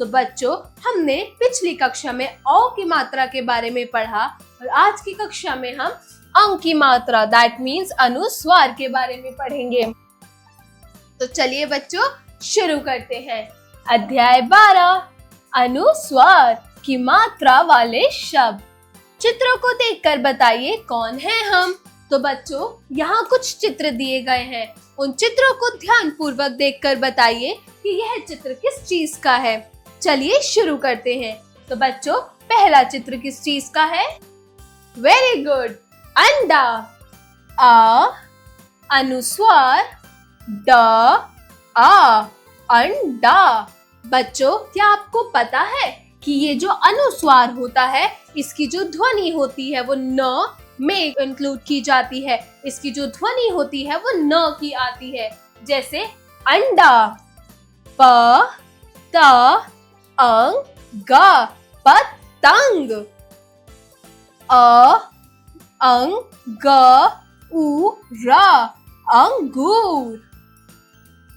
तो बच्चों, हमने पिछली कक्षा में औ की मात्रा के बारे में पढ़ा और आज की कक्षा में हम अंग की मात्रा दैट मीन्स अनुस्वार के बारे में पढ़ेंगे। तो चलिए बच्चों, शुरू करते हैं। अध्याय 12 अनुस्वार की मात्रा वाले शब्द। चित्रों को देखकर बताइए कौन है हम। तो बच्चों, यहाँ कुछ चित्र दिए गए हैं। उन चित्रों को ध्यान पूर्वक देखकर बताइए कि यह चित्र किस चीज का है। चलिए शुरू करते हैं। तो बच्चों, पहला चित्र किस चीज का है? वेरी गुड, अंडा। अ अनुस्वार ड आ अंडा। बच्चों, क्या आपको पता है कि ये जो अनुस्वार होता है, इसकी जो ध्वनि होती है वो न में इंक्लूड की जाती है। इसकी जो ध्वनि होती है वो न की आती है। जैसे अंडा, प त अंग ग पतंग। अ अंग ग उ र अंगूर।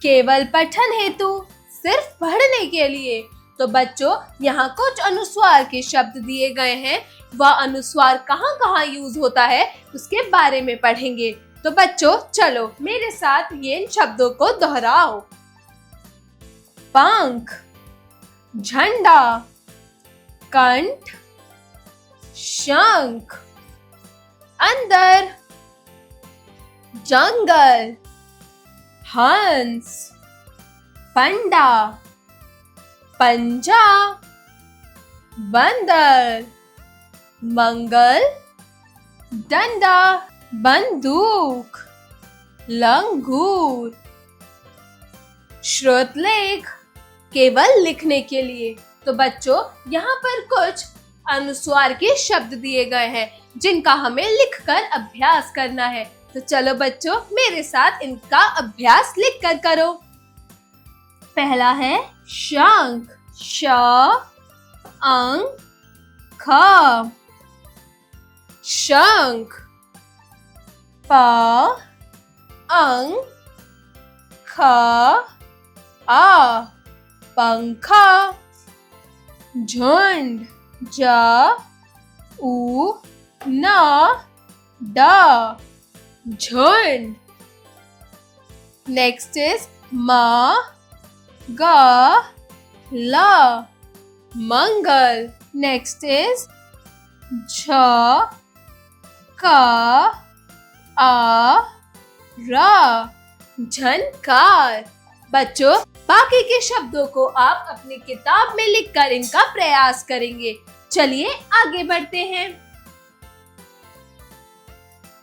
केवल पठन हेतु, सिर्फ पढ़ने के लिए। तो बच्चों, यहाँ कुछ अनुस्वार के शब्द दिए गए हैं। वह अनुस्वार कहाँ कहाँ यूज होता है उसके बारे में पढ़ेंगे। तो बच्चों, चलो मेरे साथ ये इन शब्दों को दोहराओ। पंख, झंडा, कंठ, शंख। अंदर, जंगल, हंस, पंडा, पंजा, बंदर, मंगल, डंडा, बंदूक, लंगूर। श्रुतलेख, केवल लिखने के लिए। तो बच्चों, यहाँ पर कुछ अनुस्वार के शब्द दिए गए हैं जिनका हमें लिखकर अभ्यास करना है। तो चलो बच्चों, मेरे साथ इनका अभ्यास लिखकर करो। पहला है शंख, श अंग ख। शंख, प अंग ख आ पंखा। झुंड, ज उ न ड झुंड। नेक्स्ट इज म ग ल मंगल। नेक्स्ट इज झ क आ र झनकार। बच्चों, बाकी के शब्दों को आप अपनी किताब में लिखकर इनका प्रयास करेंगे। चलिए आगे बढ़ते हैं।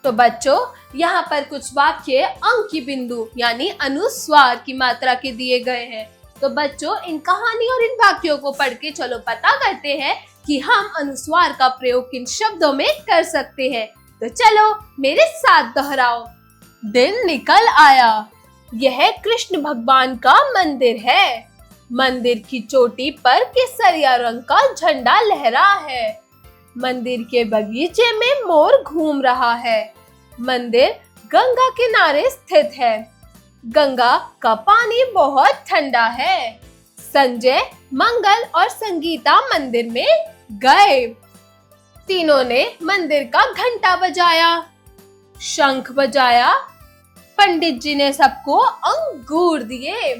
तो बच्चों, यहाँ पर कुछ वाक्य अंग की बिंदु यानी अनुस्वार की मात्रा के दिए गए हैं। तो बच्चों, इन कहानी और इन वाक्यों को पढ़ के चलो पता करते हैं कि हम अनुस्वार का प्रयोग किन शब्दों में कर सकते हैं। तो चलो मेरे साथ दोहराओ। दिन निकल आया। यह कृष्ण भगवान का मंदिर है। मंदिर की चोटी पर केसरिया रंग का झंडा लहरा है। मंदिर के बगीचे में मोर घूम रहा है। मंदिर गंगा किनारे स्थित है। गंगा का पानी बहुत ठंडा है। संजय, मंगल और संगीता मंदिर में गए। तीनों ने मंदिर का घंटा बजाया, शंख बजाया। पंडित जी ने सबको अंगूर दिए।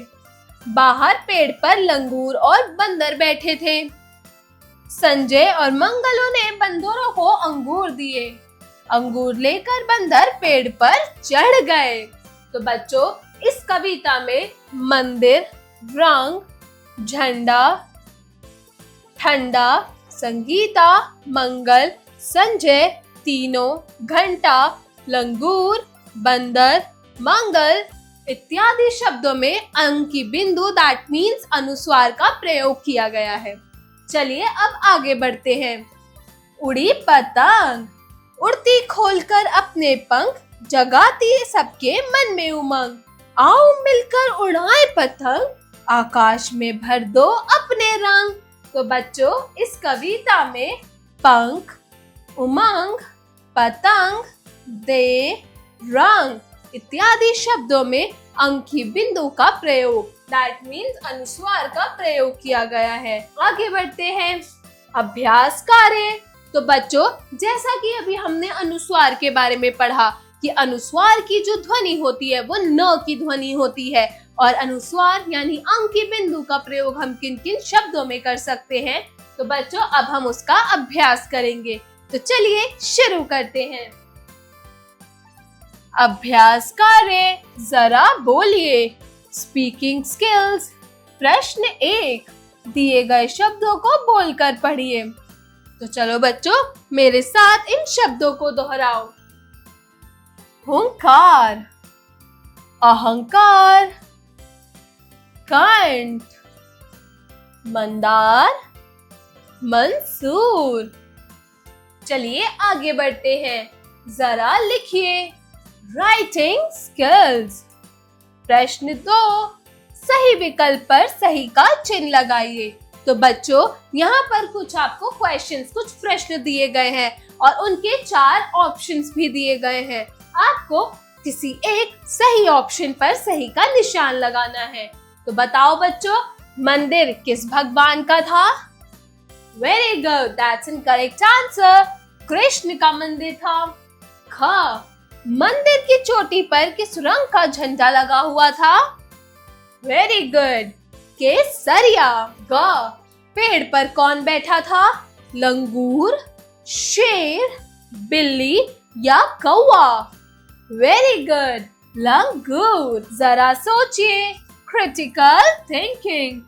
बाहर पेड़ पर लंगूर और बंदर बैठे थे। संजय और मंगलों ने बंदरों को अंगूर दिए। अंगूर लेकर बंदर पेड़ पर चढ़ गए। तो बच्चों, इस कविता में मंदिर, रंग, झंडा, ठंडा, संगीता, मंगल, संजय, तीनों, घंटा, लंगूर, बंदर, मंगल इत्यादि शब्दों में अंग की बिंदु दैट मीन्स अनुस्वार का प्रयोग किया गया है। चलिए अब आगे बढ़ते हैं। उड़ी पतंग, उड़ती खोलकर अपने पंख, जगाती सबके मन में उमंग। आओ मिलकर उड़ाए पतंग, आकाश में भर दो अपने रंग। तो बच्चों, इस कविता में पंख, उमंग, पतंग, दे, रंग इत्यादि शब्दों में अंग की बिंदु का प्रयोग दैट मीन्स अनुस्वार का प्रयोग किया गया है। आगे बढ़ते हैं, अभ्यास कार्य। तो बच्चों, जैसा कि अभी हमने अनुस्वार के बारे में पढ़ा कि अनुस्वार की जो ध्वनि होती है वो न की ध्वनि होती है, और अनुस्वार यानी अंकी बिंदु का प्रयोग हम किन किन शब्दों में कर सकते हैं, तो बच्चों अब हम उसका अभ्यास करेंगे। तो चलिए शुरू करते हैं। अभ्यास कार्य, जरा बोलिए। Speaking skills. प्रश्न 1, दिए गए शब्दों को बोलकर पढ़िए। तो चलो बच्चों, मेरे साथ इन शब्दों को दोहराओ। हुंकार, अहंकार, कंठ, मंदार, मंसूर। चलिए आगे बढ़ते हैं, जरा लिखिए। Writing skills. प्रश्न 2, सही विकल्प पर सही का चिन्ह लगाइए। तो बच्चों, यहाँ पर कुछ आपको क्वेश्चंस, कुछ प्रश्न दिए गए हैं और उनके 4 ऑप्शंस भी दिए गए हैं। आपको किसी एक सही ऑप्शन पर सही का निशान लगाना है। तो बताओ बच्चों, मंदिर किस भगवान का था? Very good, that's an correct answer. Krishna का मंदिर था। ख, मंदिर की चोटी पर किस रंग का झंडा लगा हुआ था? वेरी गुड, केसरिया। ग, पेड़ पर कौन बैठा था? लंगूर, शेर, बिल्ली या कौवा? वेरी गुड, लंगूर। जरा सोचिए, क्रिटिकल थिंकिंग।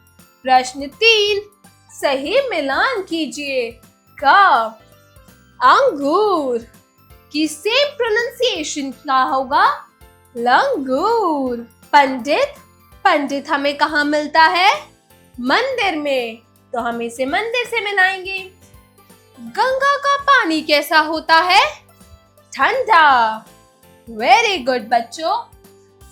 प्रश्न 3, सही मिलान कीजिए। क, अंगूर की सेम प्रोनाउंसिएशन क्या होगा? लंगूर। पंडित, पंडित हमें कहाँ मिलता है? मंदिर में, तो हम इसे मंदिर से मिलाएंगे। गंगा का पानी कैसा होता है? ठंडा। वेरी गुड बच्चों।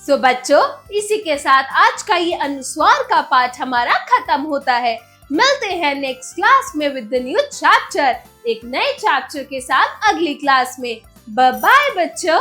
सो बच्चों, इसी के साथ आज का ये अनुस्वार का पाठ हमारा खत्म होता है। मिलते हैं नेक्स्ट क्लास में विद द न्यू चैप्टर, एक नए चैप्टर के साथ अगली क्लास में। बाय बाय बच्चों।